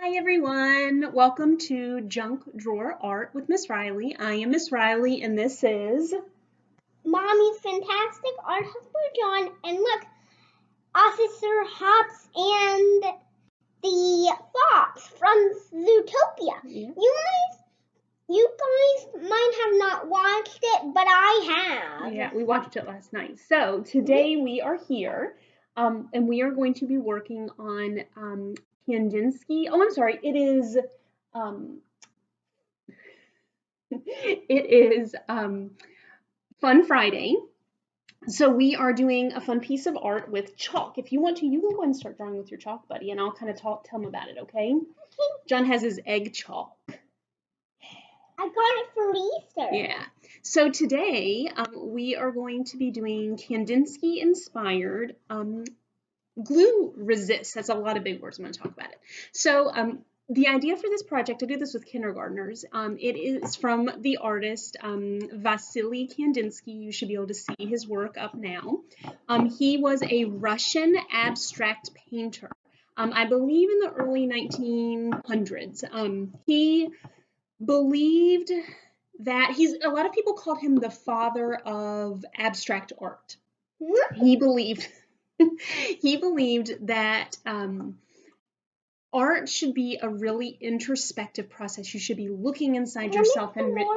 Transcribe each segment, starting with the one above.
Hi everyone, welcome to Junk Drawer Art with Miss Riley. I am Miss Riley and this is Mommy's Fantastic Art Helper John, and look, Officer Hops and the Fox from Zootopia. Yeah. You guys might have not watched it, but I have. Yeah, we watched it last night. So today we are here and we are going to be working on Kandinsky. Oh, I'm sorry, it is Fun Friday. So we are doing a fun piece of art with chalk. If you want to, you can go and start drawing with your chalk, buddy, and I'll kind of tell him about it, okay? John has his egg chalk. I got it for Easter. Yeah. So today we are going to be doing Kandinsky-inspired glue resist. That's a lot of big words. I'm going to talk about it. So the idea for this project, I do this with kindergartners. It is from the artist Vasily Kandinsky. You should be able to see his work up now. He was a Russian abstract painter. I believe in the early 1900s. He believed that a lot of people called him the father of abstract art. He believed that art should be a really introspective process. You should be looking inside yourself in a minute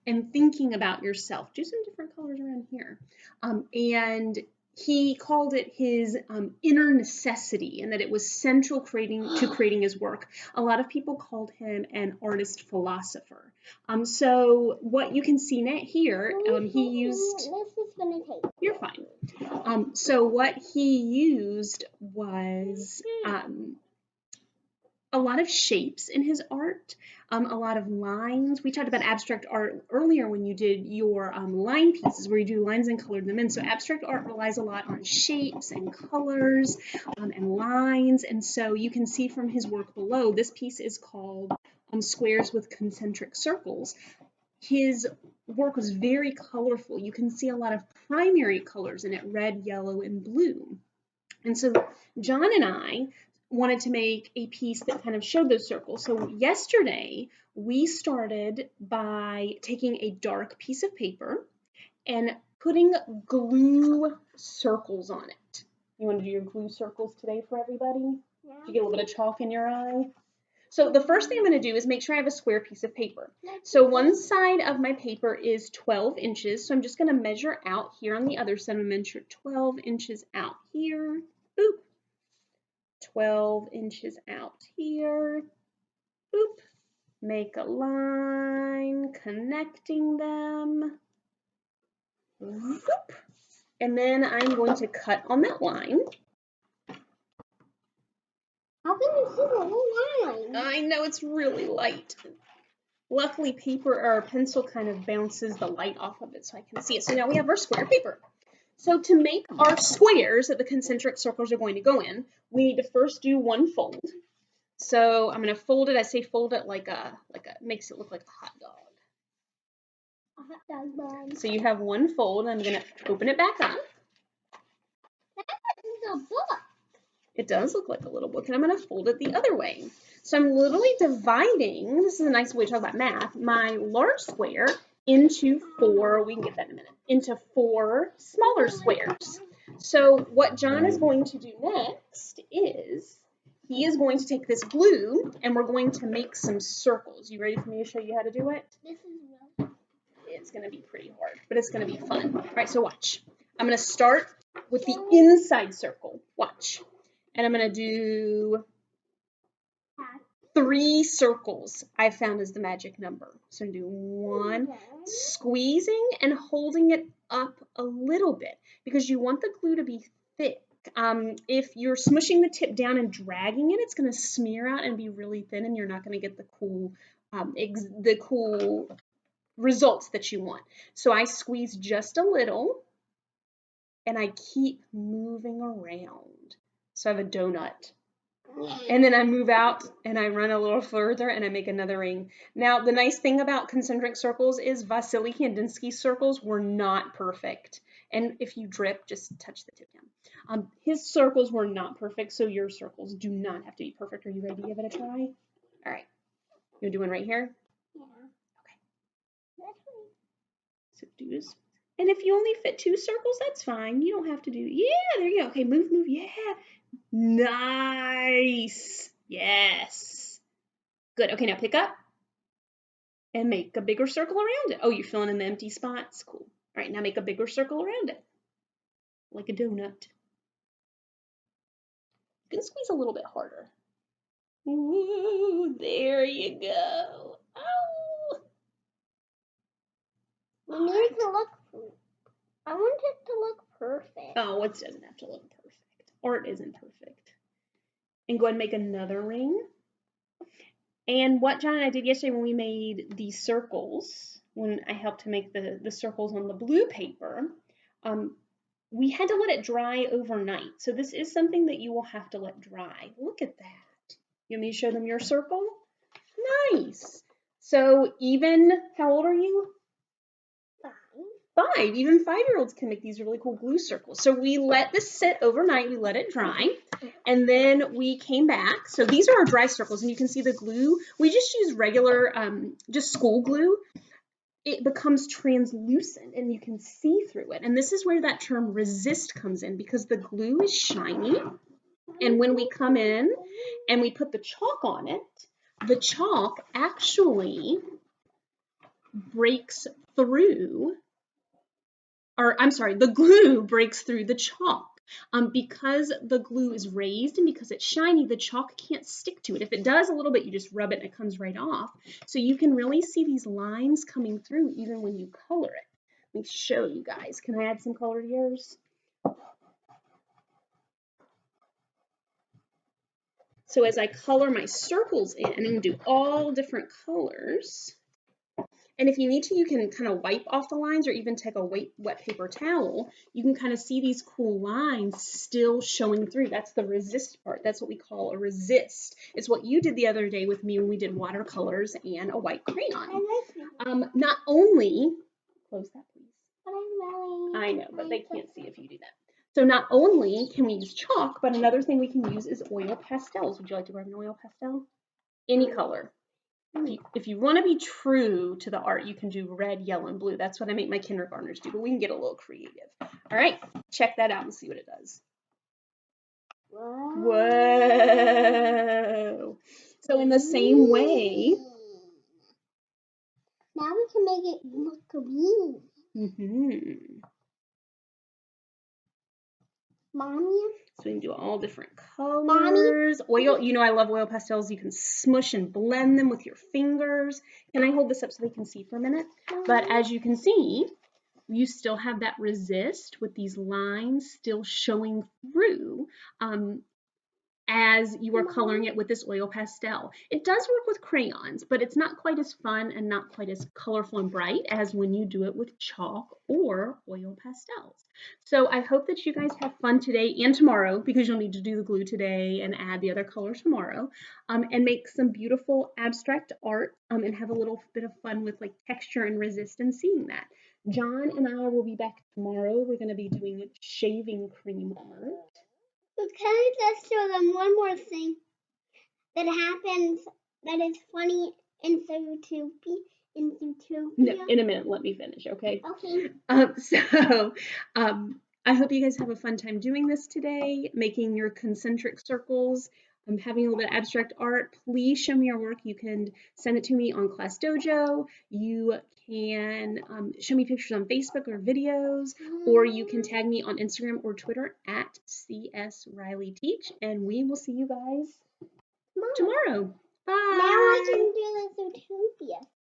and thinking about yourself. Do some different colors around here. And he called it his inner necessity, and that it was central to creating his work. A lot of people called him an artist philosopher. So what you can see here, he used. This is gonna take. You're fine. So what he used was a lot of shapes in his art, a lot of lines. We talked about abstract art earlier when you did your line pieces where you do lines and color them in. So abstract art relies a lot on shapes and colors and lines. And so you can see from his work below, this piece is called Squares with Concentric Circles. His work was very colorful. You can see a lot of primary colors in it, red, yellow, and blue. And so John and I wanted to make a piece that kind of showed those circles. So yesterday we started by taking a dark piece of paper and putting glue circles on it. You want to do your glue circles today for everybody? Yeah. Did you get a little bit of chalk in your eye? So the first thing I'm going to do is make sure I have a square piece of paper. So one side of my paper is 12 inches. So I'm just going to measure out here on the other side. I'm going to measure 12 inches out here. Boop. 12 inches out here. Boop. Make a line connecting them. Boop. And then I'm going to cut on that line. How can you see the whole line? I know it's really light. Luckily, paper or pencil kind of bounces the light off of it so I can see it. So now we have our square paper. So to make our squares that the concentric circles are going to go in, we need to first do one fold. So I'm going to fold it. I say fold it like a makes it look like a hot dog. A hot dog bun. So you have one fold. I'm going to open it back up. That is a book. It does look like a little book, and I'm going to fold it the other way. So I'm literally dividing, this is a nice way to talk about math, my large square into four, we can get that in a minute, into four smaller squares. So what John is going to do next is he is going to take this glue and we're going to make some circles. You ready for me to show you how to do it? This is real. It's going to be pretty hard, but it's going to be fun. All right, so watch. I'm going to start with the inside circle. Watch. And I'm going to do 3 circles. I found is the magic number. So I'm going to do 1, squeezing and holding it up a little bit because you want the glue to be thick. If you're smushing the tip down and dragging it, it's going to smear out and be really thin, and you're not going to get the cool results that you want. So I squeeze just a little, and I keep moving around. So I have a donut. And then I move out and I run a little further and I make another ring. Now, the nice thing about concentric circles is Vasily Kandinsky's circles were not perfect. And if you drip, just touch the tip down. His circles were not perfect, so your circles do not have to be perfect. Are you ready to give it a try? All right. You're doing right here? Yeah. Okay. So do this. And if you only fit 2 circles, that's fine. You don't have to do, yeah, there you go. Okay, move, yeah. Nice. Yes. Good. Okay, now pick up and make a bigger circle around it. Oh, you're filling in the empty spots? Cool. All right, now make a bigger circle around it, like a donut. You can squeeze a little bit harder. Ooh, there you go. Oh. You need to look. I want it to look perfect. Oh, it doesn't have to look perfect. Art isn't perfect. And go ahead and make another ring. And what John and I did yesterday when we made these circles, when I helped to make the circles on the blue paper, we had to let it dry overnight. So this is something that you will have to let dry. Look at that. You want me to show them your circle? Nice. So even, how old are you? 5. Even 5-year-olds can make these really cool glue circles. So we let this sit overnight. We let it dry. And then we came back. So these are our dry circles. And you can see the glue. We just use regular, just school glue. It becomes translucent and you can see through it. And this is where that term resist comes in because the glue is shiny. And when we come in and we put the chalk on it, the chalk actually breaks through, or I'm sorry, the glue breaks through the chalk. Because the glue is raised and because it's shiny, the chalk can't stick to it. If it does a little bit, you just rub it and it comes right off. So you can really see these lines coming through even when you color it. Let me show you guys. Can I add some color to yours? So as I color my circles in, I'm going to do all different colors. And if you need to, you can kind of wipe off the lines or even take a wet paper towel. You can kind of see these cool lines still showing through. That's the resist part. That's what we call a resist. It's what you did the other day with me when we did watercolors and a white crayon. Not only, close that please. I know, but they can't see if you do that. So not only can we use chalk, but another thing we can use is oil pastels. Would you like to grab an oil pastel? Any color. If you want to be true to the art, you can do red, yellow, and blue. That's what I make my kindergartners do, but we can get a little creative. All right, check that out and see what it does. Whoa. So in the same way. Now we can make it look green. Mommy? So we can do all different colors. Mommy? Oil, you know I love oil pastels. You can smush and blend them with your fingers. Can I hold this up so they can see for a minute? But as you can see, you still have that resist with these lines still showing through as you are coloring it with this oil pastel. It does work with crayons, but it's not quite as fun and not quite as colorful and bright as when you do it with chalk or oil pastels. So I hope that you guys have fun today and tomorrow, because you'll need to do the glue today and add the other colors tomorrow, and make some beautiful abstract art and have a little bit of fun with like texture and resist and seeing that. John and I will be back tomorrow. We're going to be doing shaving cream art. Can I just show them one more thing that happens that is funny in Zootopia? No, in a minute, let me finish, okay? Okay. I hope you guys have a fun time doing this today, making your concentric circles, having a little bit of abstract art. Please show me your work. You can send it to me on Class Dojo. You can show me pictures on Facebook or videos, or you can tag me on Instagram or Twitter at CSRileyTeach, and we will see you guys tomorrow. Bye. Now I can do the Zootopia.